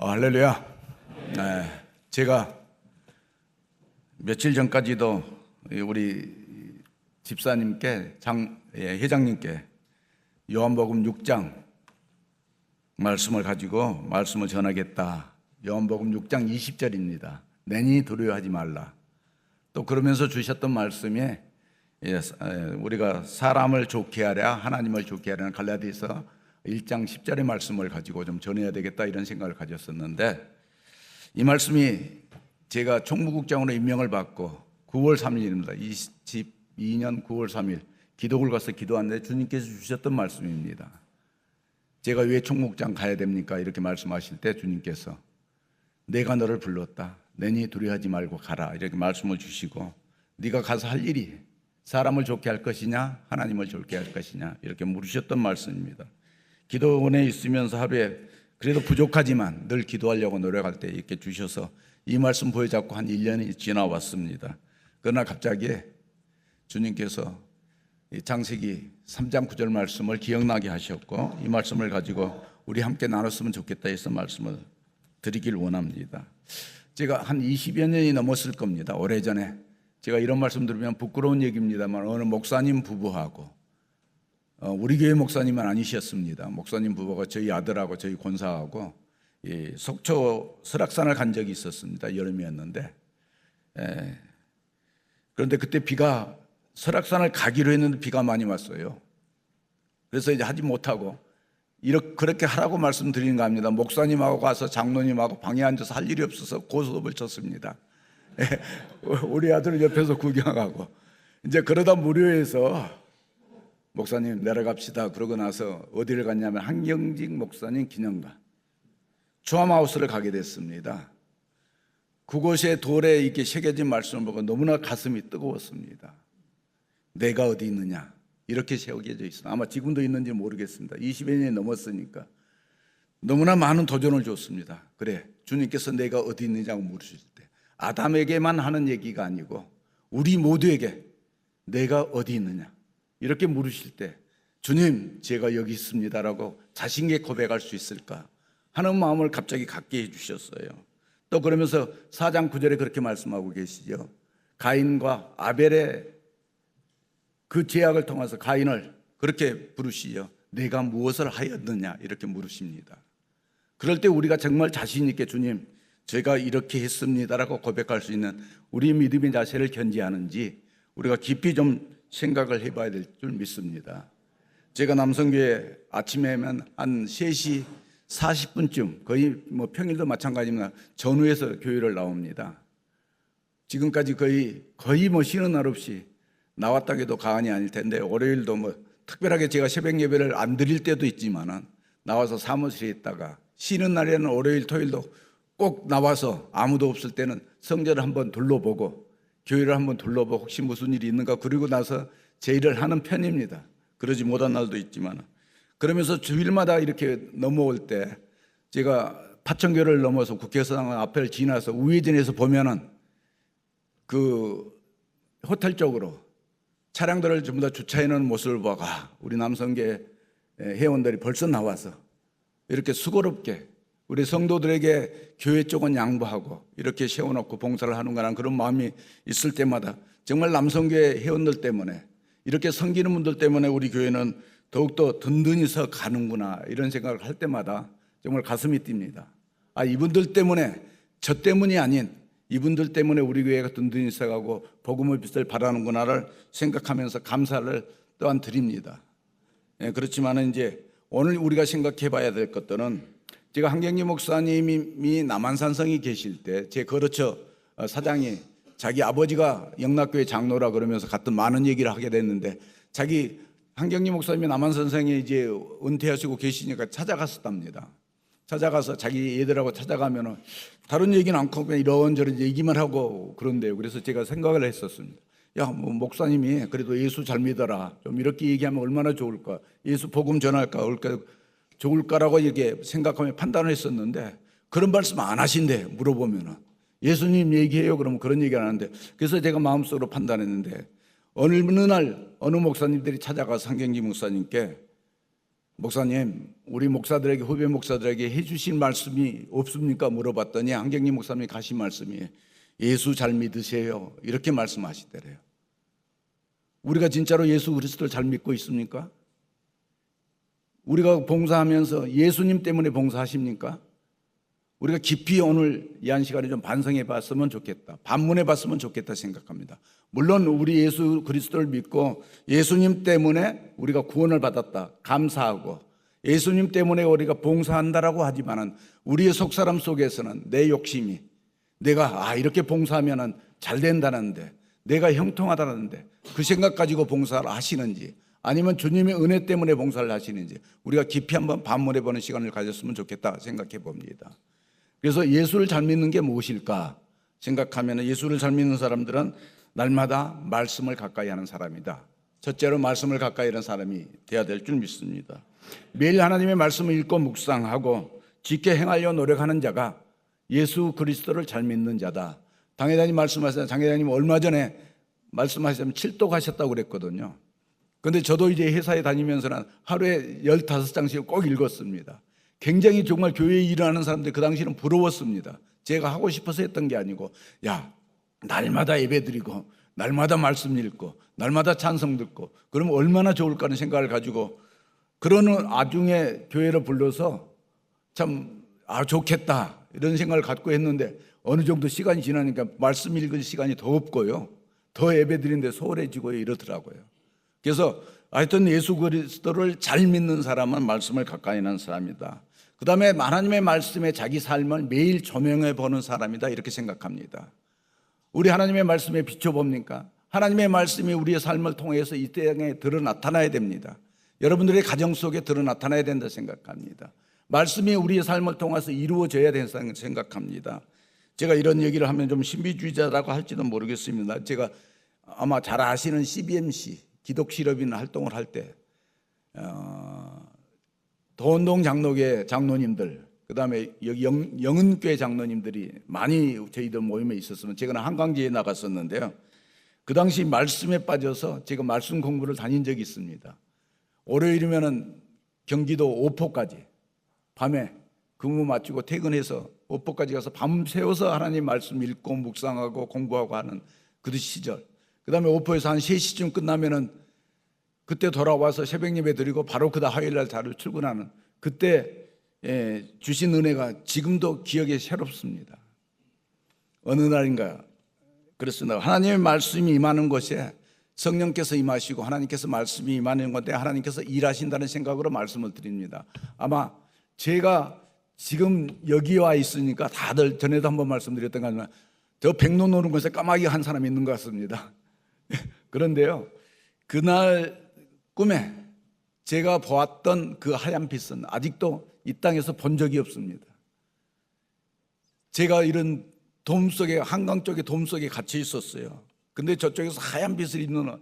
할렐루야. 제가 며칠 전까지도 우리 집사님께 회장님께 요한복음 6장 말씀을 가지고 말씀을 전하겠다. 요한복음 6장 20절입니다. 내니 두려워하지 말라. 또 그러면서 주셨던 말씀에 우리가 사람을 좋게 하랴 하나님을 좋게 하려는 갈라디아서 1장 10절의 말씀을 가지고 좀 전해야 되겠다 이런 생각을 가졌었는데, 이 말씀이 제가 총무국장으로 임명을 받고 9월 3일입니다. 22년 9월 3일 기도를 가서 기도하는데 주님께서 주셨던 말씀입니다. 제가 왜 총무국장 가야 됩니까? 이렇게 말씀하실 때 주님께서 내가 너를 불렀다. 내니 두려워하지 말고 가라. 이렇게 말씀을 주시고, 네가 가서 할 일이 사람을 좋게 할 것이냐 하나님을 좋게 할 것이냐 이렇게 물으셨던 말씀입니다. 기도원에 있으면서 하루에 그래도 부족하지만 늘 기도하려고 노력할 때 이렇게 주셔서 이 말씀 보여잡고 한 1년이 지나왔습니다. 그러나 갑자기 주님께서 창세기 3장 9절 말씀을 기억나게 하셨고, 이 말씀을 가지고 우리 함께 나눴으면 좋겠다 해서 말씀을 드리길 원합니다. 제가 한 20여 년이 넘었을 겁니다. 오래전에 제가 이런 말씀 들으면 부끄러운 얘기입니다만 어느 목사님 부부하고, 우리 교회 목사님은 아니셨습니다. 목사님 부부가 저희 아들하고 저희 권사하고 속초 설악산을 간 적이 있었습니다. 여름이었는데, 그런데 그때 비가 설악산을 가기로 했는데 비가 많이 왔어요. 그래서 이제 하지 못하고 그렇게 하라고 말씀드리는 겁니다. 목사님하고 가서 장로님하고 방에 앉아서 할 일이 없어서 고스톱을 쳤습니다. 우리 아들은 옆에서 구경하고, 이제 그러다 무료해서 목사님 내려갑시다. 그러고 나서 어디를 갔냐면 한경직 목사님 기념관 주암하우스를 가게 됐습니다. 그곳에 돌에 이렇게 새겨진 말씀을 보고 너무나 가슴이 뜨거웠습니다. 내가 어디 있느냐 이렇게 새겨져 있어. 아마 지금도 있는지 모르겠습니다. 20여 년이 넘었으니까 너무나 많은 도전을 줬습니다. 그래, 주님께서 내가 어디 있느냐고 물으실 때 아담에게만 하는 얘기가 아니고 우리 모두에게 내가 어디 있느냐 이렇게 물으실 때 주님 제가 여기 있습니다라고 자신있게 고백할 수 있을까 하는 마음을 갑자기 갖게 해주셨어요. 또 그러면서 4장 9절에 그렇게 말씀하고 계시죠. 가인과 아벨의 그 죄악을 통해서 가인을 그렇게 부르시죠. 내가 무엇을 하였느냐 이렇게 물으십니다. 그럴 때 우리가 정말 자신 있게 주님 제가 이렇게 했습니다라고 고백할 수 있는 우리 믿음의 자세를 견지하는지 우리가 깊이 좀 생각을 해봐야 될 줄 믿습니다. 제가 남성교회 아침에면 한 3시 40분쯤 거의 뭐 평일도 마찬가지입니다. 전후에서 교회를 나옵니다. 지금까지 거의 뭐 쉬는 날 없이 나왔다 해도 과언이 아닐 텐데, 월요일도 뭐 특별하게 제가 새벽 예배를 안 드릴 때도 있지만은 나와서 사무실에 있다가 쉬는 날에는 월요일 토요일도 꼭 나와서 아무도 없을 때는 성전을 한번 둘러보고 교회를 한번 둘러보고 혹시 무슨 일이 있는가 그리고 나서 제 일을 하는 편입니다. 그러지 못한 날도 있지만, 그러면서 주일마다 이렇게 넘어올 때 제가 파천교를 넘어서 국회의사당 앞을 지나서 우회전해서 보면은 그 호텔 쪽으로 차량들을 전부 다 주차해 놓은 모습을 보고 우리 남성계 회원들이 벌써 나와서 이렇게 수고롭게 우리 성도들에게 교회 쪽은 양보하고 이렇게 세워놓고 봉사를 하는구나 그런 마음이 있을 때마다 정말 남성교회 회원들 때문에 이렇게 섬기는 분들 때문에 우리 교회는 더욱더 든든히 서 가는구나 이런 생각을 할 때마다 정말 가슴이 뜁니다. 이분들 때문에 저 때문이 아닌 이분들 때문에 우리 교회가 든든히 서가고 복음의 빛을 발하는구나를 생각하면서 감사를 또한 드립니다. 그렇지만 이제 오늘 우리가 생각해 봐야 될 것들은, 제가 한경리 목사님이 남한산성에 계실 때 제 거르처 사장이 자기 아버지가 영락교회 장로라 그러면서 갔던 많은 얘기를 하게 됐는데, 자기 한경리 목사님이 남한산성에 이제 은퇴하시고 계시니까 찾아갔었답니다. 찾아가서 자기 애들하고 찾아가면은 다른 얘기는 않고 그냥 이런저런 얘기만 하고 그런데요. 그래서 제가 생각을 했었습니다. 야, 뭐 목사님이 그래도 예수 잘 믿어라 좀 이렇게 얘기하면 얼마나 좋을까, 예수 복음 전할까 좋을까라고 이렇게 생각하며 판단을 했었는데, 그런 말씀 안 하신대. 물어보면은 예수님 얘기해요 그러면 그런 얘기 안 하는데, 그래서 제가 마음속으로 판단했는데 어느 날 어느 목사님들이 찾아가서 한경기 목사님께 목사님, 우리 목사들에게, 후배 목사들에게 해주실 말씀이 없습니까? 물어봤더니 한경림 목사님이 가신 말씀이 예수 잘 믿으세요, 이렇게 말씀하시더래요. 우리가 진짜로 예수 그리스도를 잘 믿고 있습니까? 우리가 봉사하면서 예수님 때문에 봉사하십니까? 우리가 깊이 오늘 이 한 시간에 좀 반성해 봤으면 좋겠다, 반문해 봤으면 좋겠다 생각합니다. 물론 우리 예수 그리스도를 믿고 예수님 때문에 우리가 구원을 받았다, 감사하고 예수님 때문에 우리가 봉사한다라고 하지만은 우리의 속사람 속에서는 내 욕심이, 내가 이렇게 봉사하면은 잘 된다는데, 내가 형통하다는데 그 생각 가지고 봉사를 하시는지, 아니면 주님의 은혜 때문에 봉사를 하시는지 우리가 깊이 한번 반문해 보는 시간을 가졌으면 좋겠다 생각해 봅니다. 그래서 예수를 잘 믿는 게 무엇일까 생각하면, 예수를 잘 믿는 사람들은 날마다 말씀을 가까이 하는 사람이다. 첫째로 말씀을 가까이 하는 사람이 되어야 될 줄 믿습니다. 매일 하나님의 말씀을 읽고 묵상하고 지켜 행하려 노력하는 자가 예수 그리스도를 잘 믿는 자다. 당회장님 말씀하셨잖아요. 당회장님 얼마 전에 말씀하시자면 칠독하셨다고 그랬거든요. 그런데 저도 이제 회사에 다니면서는 하루에 15장씩 꼭 읽었습니다. 굉장히 정말 교회에 일하는 사람들 그 당시는 부러웠습니다. 제가 하고 싶어서 했던 게 아니고, 날마다 예배드리고 날마다 말씀 읽고 날마다 찬송 듣고 그러면 얼마나 좋을까 하는 생각을 가지고, 그러는 와중에 교회를 불러서 참 좋겠다 이런 생각을 갖고 했는데, 어느 정도 시간이 지나니까 말씀 읽을 시간이 더 없고요, 더 예배드리는데 소홀해지고 이러더라고요. 그래서 하여튼 예수 그리스도를 잘 믿는 사람은 말씀을 가까이 하는 사람이다. 그 다음에 하나님의 말씀에 자기 삶을 매일 조명해 보는 사람이다, 이렇게 생각합니다. 우리 하나님의 말씀에 비춰봅니까? 하나님의 말씀이 우리의 삶을 통해서 이 땅에 드러 나타나야 됩니다. 여러분들의 가정 속에 드러 나타나야 된다 생각합니다. 말씀이 우리의 삶을 통해서 이루어져야 된다 생각합니다. 제가 이런 얘기를 하면 좀 신비주의자라고 할지도 모르겠습니다. 제가 아마 잘 아시는 CBMC 기독실업인 활동을 할 때 도원동 장로교 장로님들, 그 다음에 여기 영은교회 장로님들이 많이 저희들 모임에 있었으면, 제가 한강지에 나갔었는데요, 그 당시 말씀에 빠져서 제가 말씀 공부를 다닌 적이 있습니다. 월요일이면은 경기도 오포까지 밤에 근무 마치고 퇴근해서 오포까지 가서 밤새워서 하나님 말씀 읽고 묵상하고 공부하고 하는 그 시절, 그 다음에 오포에서 한 3시쯤 끝나면은 그때 돌아와서 새벽 예배 드리고 바로 그다음 화요일날 자로 출근하는, 그때 주신 은혜가 지금도 기억에 새롭습니다. 어느 날인가 그렇습니다. 하나님의 말씀이 임하는 곳에 성령께서 임하시고 하나님께서 말씀이 임하는 건데 하나님께서 일하신다는 생각으로 말씀을 드립니다. 아마 제가 지금 여기 와 있으니까 다들 전에도 한번 말씀드렸던 것 같지만 저 백로 오는 곳에 까마귀 한 사람이 있는 것 같습니다. 그런데요, 그날 꿈에 제가 보았던 그 하얀 빛은 아직도 이 땅에서 본 적이 없습니다. 제가 이런 돔 속에, 한강 쪽에 돔 속에 갇혀 있었어요. 근데 저쪽에서 하얀 빛을 입는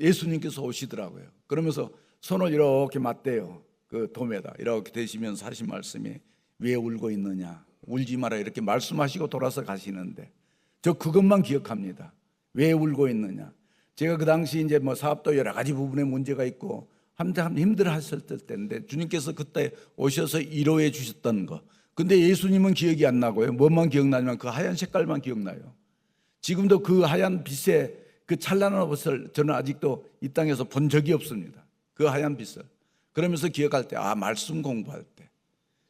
예수님께서 오시더라고요. 그러면서 손을 이렇게 맞대요. 그 돔에다 이렇게 대시면서 하신 말씀이, 왜 울고 있느냐, 울지 마라, 이렇게 말씀하시고 돌아서 가시는데 저 그것만 기억합니다. 왜 울고 있느냐. 제가 그 당시 이제 사업도 여러 가지 부분에 문제가 있고 참 힘들어 하셨을 때인데 주님께서 그때 오셔서 위로해 주셨던 거. 근데 예수님은 기억이 안 나고요. 뭐만 기억나냐면 그 하얀 색깔만 기억나요. 지금도 그 하얀 빛의 그 찬란한 빛을 저는 아직도 이 땅에서 본 적이 없습니다. 그 하얀 빛을. 그러면서 기억할 때, 말씀 공부할 때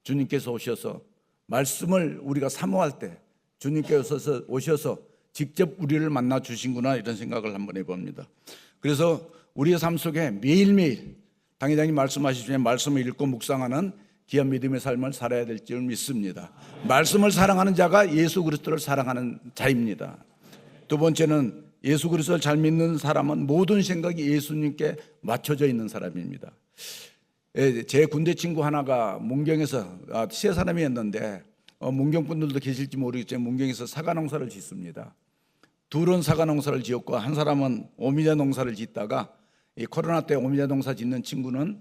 주님께서 오셔서 말씀을 우리가 사모할 때 주님께서 오셔서 직접 우리를 만나 주신구나, 이런 생각을 한번 해봅니다. 그래서 우리의 삶 속에 매일매일 당회장님 말씀하시기에 말씀을 읽고 묵상하는 귀한 믿음의 삶을 살아야 될 줄 믿습니다. 말씀을 사랑하는 자가 예수 그리스도를 사랑하는 자입니다. 두 번째는 예수 그리스도를 잘 믿는 사람은 모든 생각이 예수님께 맞춰져 있는 사람입니다. 제 군대 친구 하나가 문경에서 세 사람이었는데 문경 분들도 계실지 모르겠지만 문경에서 사과 농사를 짓습니다. 둘은 사과 농사를 지었고 한 사람은 오미자 농사를 짓다가 이 코로나 때 오미자 농사 짓는 친구는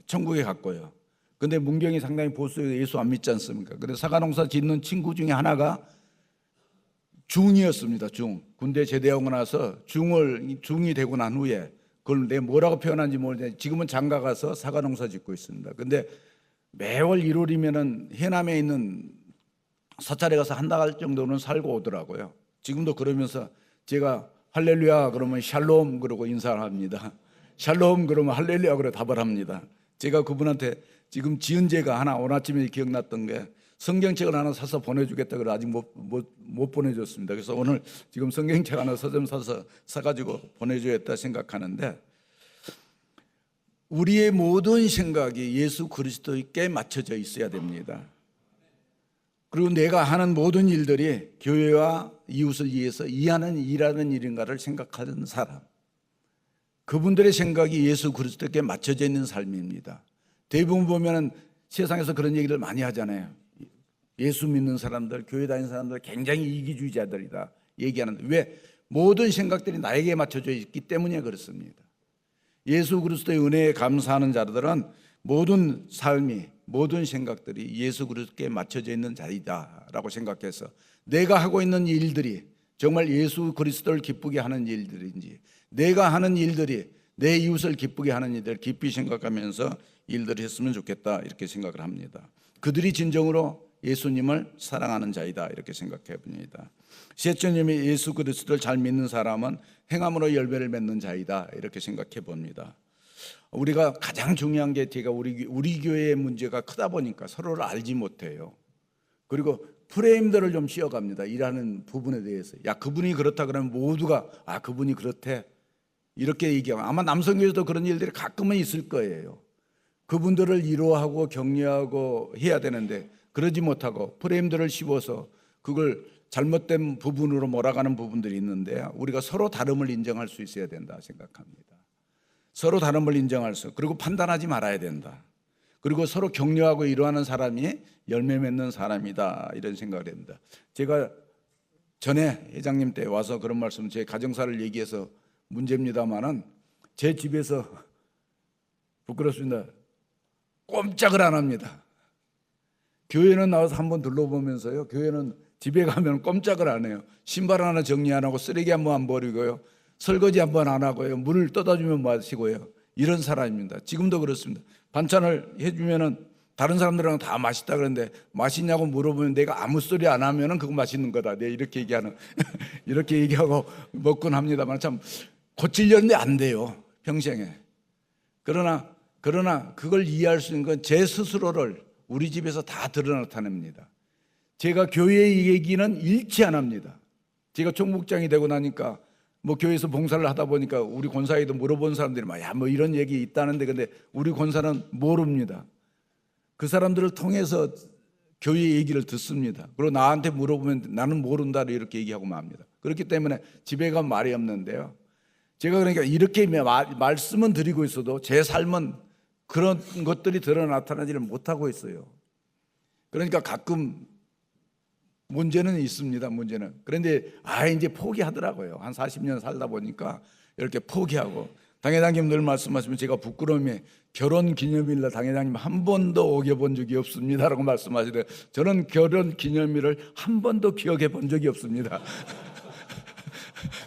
천국에 갔고요. 근데 문경이 상당히 보수예요. 예수 안 믿지 않습니까? 근데 사과 농사 짓는 친구 중에 하나가 중이었습니다. 중. 군대 제대하고 나서 중이 되고 난 후에 그걸 내 뭐라고 표현하는지 모르겠는데 지금은 장가 가서 사과 농사 짓고 있습니다. 근데 매월 1월이면은 해남에 있는 사찰에 가서 한 달 정도는 살고 오더라고요. 지금도 그러면서 제가 할렐루야 그러면 샬롬 그러고 인사를 합니다. 샬롬 그러면 할렐루야 그러고 답을 합니다. 제가 그분한테 지금 지은 죄가 하나 오늘 아침에 기억났던 게 성경책을 하나 사서 보내주겠다 그래 아직 못 보내줬습니다. 그래서 오늘 지금 성경책 하나 서점 사서 사가지고 보내줘야겠다 생각하는데, 우리의 모든 생각이 예수 그리스도께 맞춰져 있어야 됩니다. 그리고 내가 하는 모든 일들이 교회와 이웃을 위해서 이하는 일하는 일인가를 생각하는 사람, 그분들의 생각이 예수 그리스도께 맞춰져 있는 삶입니다. 대부분 보면은 세상에서 그런 얘기를 많이 하잖아요. 예수 믿는 사람들, 교회 다니는 사람들 굉장히 이기주의자들이다 얘기하는데, 왜? 모든 생각들이 나에게 맞춰져 있기 때문에 그렇습니다. 예수 그리스도의 은혜에 감사하는 자들은 모든 삶이, 모든 생각들이 예수 그리스도께 맞춰져 있는 자리다라고 생각해서 내가 하고 있는 일들이 정말 예수 그리스도를 기쁘게 하는 일들인지, 내가 하는 일들이 내 이웃을 기쁘게 하는 일들 깊이 생각하면서 일들을 했으면 좋겠다 이렇게 생각을 합니다. 그들이 진정으로 예수님을 사랑하는 자이다 이렇게 생각해 봅니다. 셋째님이 예수 그리스도를 잘 믿는 사람은 행함으로 열매를 맺는 자이다 이렇게 생각해 봅니다. 우리가 가장 중요한 게 제가 우리 교회의 문제가 크다 보니까 서로를 알지 못해요. 그리고 프레임들을 좀 씌워갑니다. 일하는 부분에 대해서. 야, 그분이 그렇다 그러면 모두가 아, 그분이 그렇대 이렇게 얘기하고, 아마 남성교회에서도 그런 일들이 가끔은 있을 거예요. 그분들을 위로하고 격려하고 해야 되는데 그러지 못하고 프레임들을 씌워서 그걸 잘못된 부분으로 몰아가는 부분들이 있는데, 우리가 서로 다름을 인정할 수 있어야 된다 생각합니다. 서로 다름을 인정할 수, 그리고 판단하지 말아야 된다. 그리고 서로 격려하고 위로하는 사람이 열매 맺는 사람이다 이런 생각을 합니다. 제가 전에 회장님 때 와서 그런 말씀, 제 가정사를 얘기해서 문제입니다만은 제 집에서 부끄럽습니다. 꼼짝을 안 합니다. 교회는 나와서 한번 둘러보면서요, 교회는 집에 가면 꼼짝을 안 해요. 신발 하나 정리 안 하고 쓰레기 한번 안 버리고요, 설거지 한번 안 하고요, 물을 떠다 주면 마시고요, 이런 사람입니다. 지금도 그렇습니다. 반찬을 해주면은 다른 사람들은 다 맛있다 그러는데 맛있냐고 물어보면 내가 아무 소리 안 하면은 그거 맛있는 거다, 내 이렇게 얘기하는 이렇게 얘기하고 먹곤 합니다만 참 고치려는데 안 돼요 평생에. 그러나 그걸 이해할 수 있는 건 제 스스로를 우리 집에서 다 드러나타냅니다. 제가 교회의 얘기는 일치 안 합니다. 제가 총목장이 되고 나니까 뭐 교회에서 봉사를 하다 보니까 우리 권사에도 물어본 사람들이 막 야, 뭐 이런 얘기 있다는데, 근데 우리 권사는 모릅니다. 그 사람들을 통해서 교회 얘기를 듣습니다. 그리고 나한테 물어보면 나는 모른다 이렇게 얘기하고 맙니다. 그렇기 때문에 집에 가면 말이 없는데요, 제가 그러니까 이렇게 말씀은 드리고 있어도 제 삶은 그런 것들이 드러나타나지를 못하고 있어요. 그러니까 가끔 문제는 있습니다. 문제는. 그런데 이제 포기하더라고요. 한 40년 살다 보니까 이렇게 포기하고, 당회장님 늘 말씀하시면 제가 부끄러움에 결혼 기념일날 당회장님 한 번도 어겨본 적이 없습니다라고 말씀하시는데, 저는 결혼 기념일을 한 번도 기억해 본 적이 없습니다.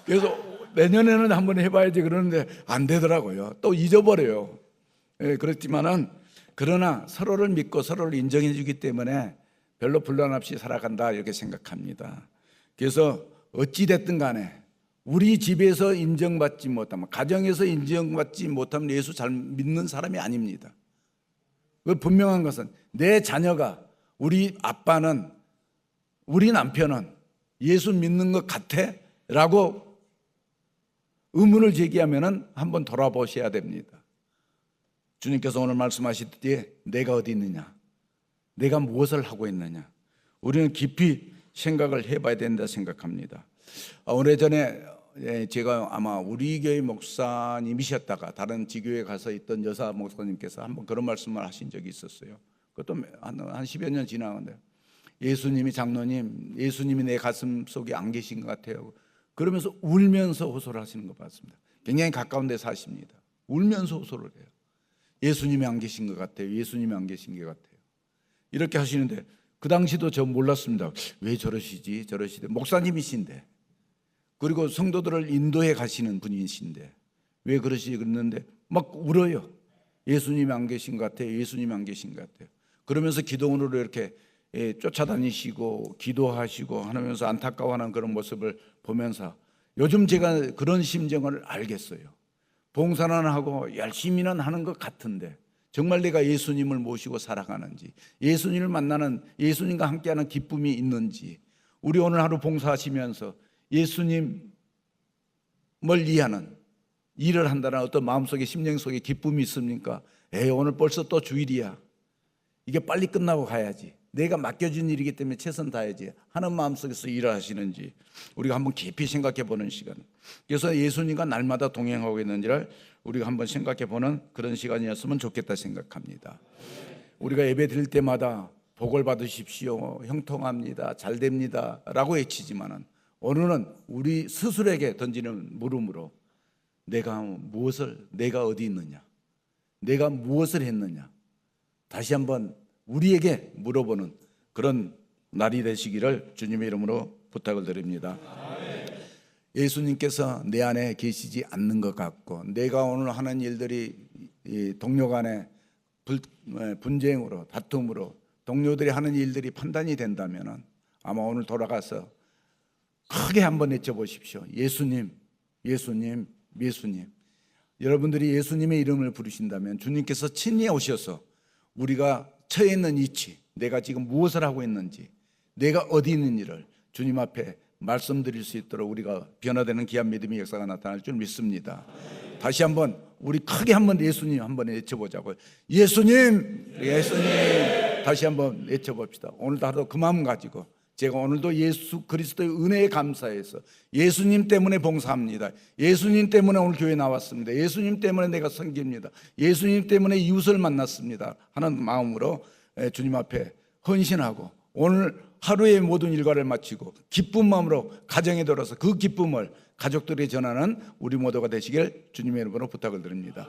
그래서 내년에는 한번 해봐야지 그러는데 안 되더라고요. 또 잊어버려요. 그렇지만은 그러나 서로를 믿고 서로를 인정해 주기 때문에 별로 분란 없이 살아간다 이렇게 생각합니다. 그래서 어찌 됐든 간에 우리 집에서 인정받지 못하면, 가정에서 인정받지 못하면 예수 잘 믿는 사람이 아닙니다. 그 분명한 것은 내 자녀가, 우리 아빠는, 우리 남편은 예수 믿는 것 같아? 라고 의문을 제기하면은 한번 돌아보셔야 됩니다. 주님께서 오늘 말씀하시듯이 내가 어디 있느냐, 내가 무엇을 하고 있느냐, 우리는 깊이 생각을 해봐야 된다 생각합니다. 오래전에 제가 아마 우리 교회 목사님이셨다가 다른 지교회 가서 있던 여사 목사님께서 한번 그런 말씀을 하신 적이 있었어요. 그것도 한 10여 년 지나는데, 예수님이, 장로님, 예수님이 내 가슴 속에 안 계신 것 같아요. 그러면서 울면서 호소를 하시는 것 같습니다. 굉장히 가까운 데 사십니다. 울면서 호소를 해요. 예수님이 안 계신 것 같아요. 예수님이 안 계신 것 같아요. 이렇게 하시는데 그 당시도 저 몰랐습니다. 왜 저러시지? 저러시대. 목사님이신데, 그리고 성도들을 인도해 가시는 분이신데 왜 그러시 그랬는데 막 울어요. 예수님이 안 계신 것 같아요. 예수님이 안 계신 것 같아요. 그러면서 기도원으로 이렇게 쫓아다니시고 기도하시고 하면서 안타까워하는 그런 모습을 보면서 요즘 제가 그런 심정을 알겠어요. 봉사는 하고 열심히는 하는 것 같은데 정말 내가 예수님을 모시고 살아가는지, 예수님을 만나는, 예수님과 함께하는 기쁨이 있는지, 우리 오늘 하루 봉사하시면서 예수님을 위하는 일을 한다는 어떤 마음속에, 심령 속에 기쁨이 있습니까? 오늘 벌써 또 주일이야. 이게 빨리 끝나고 가야지. 내가 맡겨진 일이기 때문에 최선 다해야지 하는 마음속에서 일을 하시는지 우리가 한번 깊이 생각해 보는 시간. 그래서 예수님과 날마다 동행하고 있는지를 우리가 한번 생각해 보는 그런 시간이었으면 좋겠다 생각합니다. 우리가 예배 드릴 때마다 복을 받으십시오, 형통합니다, 잘 됩니다 라고 외치지만은 오늘은 우리 스스로에게 던지는 물음으로 내가 어디 있느냐, 내가 무엇을 했느냐, 다시 한번 우리에게 물어보는 그런 날이 되시기를 주님의 이름으로 부탁을 드립니다. 예수님께서 내 안에 계시지 않는 것 같고 내가 오늘 하는 일들이 동료 간의 분쟁으로, 다툼으로 동료들이 하는 일들이 판단이 된다면 아마 오늘 돌아가서 크게 한번 외쳐보십시오. 예수님, 예수님, 예수님. 여러분들이 예수님의 이름을 부르신다면 주님께서 친히 오셔서 우리가 처해 있는 위치, 내가 지금 무엇을 하고 있는지, 내가 어디 있는지를 주님 앞에 말씀드릴 수 있도록 우리가 변화되는 귀한 믿음의 역사가 나타날 줄 믿습니다. 다시 한번 우리 크게 한번 예수님 한번 외쳐보자고요. 예수님, 예수님. 다시 한번 외쳐봅시다. 오늘도 하루 그 마음 가지고 제가 오늘도 예수 그리스도의 은혜에 감사해서 예수님 때문에 봉사합니다. 예수님 때문에 오늘 교회 나왔습니다. 예수님 때문에 내가 섬깁니다. 예수님 때문에 이웃을 만났습니다 하는 마음으로 주님 앞에 헌신하고 오늘 하루의 모든 일과를 마치고 기쁜 마음으로 가정에 들어서 그 기쁨을 가족들에게 전하는 우리 모두가 되시길 주님의 이름으로 부탁을 드립니다.